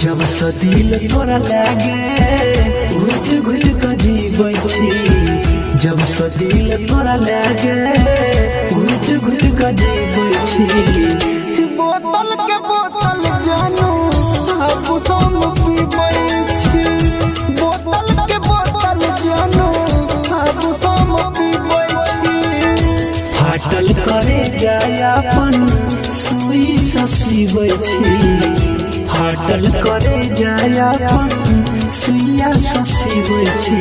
जब से दिल तोरा लागे घुट घुट के जीवै छी। जब से दिल तोरा लागे घुट घुट के जीवै छी। बोतल के बोतल जानू अब हम पीबै छी। बोतल के बोतल जानू अब हम पीबै छी। फाटल करे जाय अपन सुई से सिबै छी। फाटल करे जाय अपन सुइया से सिबै छी।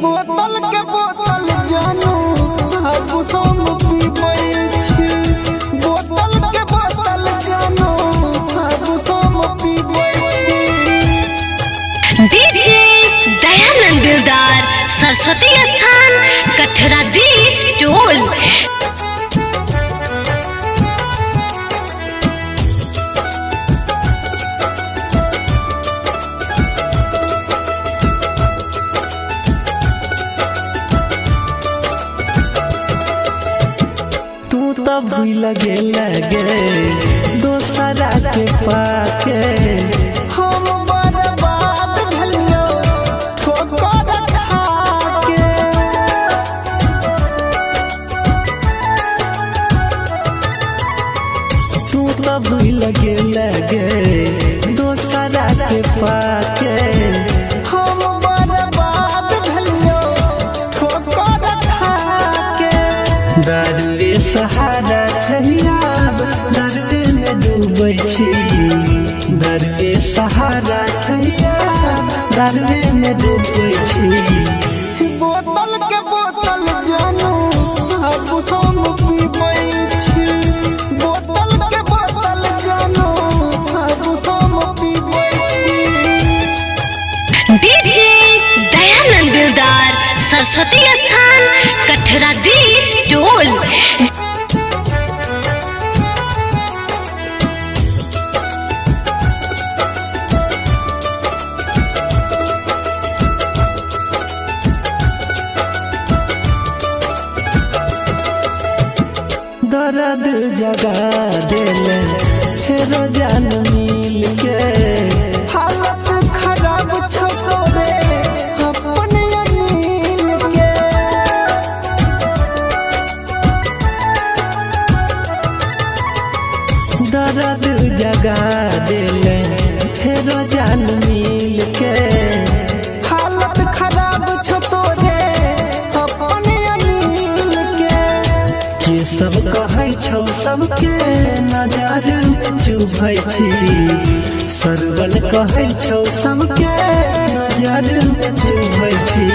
बोतल के बोतल जानू अब हम पीबै छी। बोतल के बोतल जानू अब हम पीबै छी। डीजे दयानंद दिलदार सरस्वती स्थान कठरा डी टोल। तब लगे दोसरा के पाके हम बर्बाद भलियो ठोकर खाके। तू तब लगे दोसरा के पाके हम बर्बाद भलियो ठोकर खाके। दारुए सहारा छैया दारुए में डूबै छी। दारुए सहारा छैया दारुए में डूबै छी। बोतल के बोतल जानू अब हम पीबै छी। बोतल के बोतल जानू अब हम पीबै छी। डीजे दयानंद दिलदार सरस्वती स्थान कठरा डी टोल। दर्द जगा देले फेर जान मिल के। हालत खराब छोड़ो रे अपने अनिल के। दर्द जगा देले फेर जान मिल के। हालत खराब छोड़ो रे अपने अनिल के। सब कहै छौ सबके नजर चुभै छी। सरवल कहै छौ सबके नजर चुभै छी।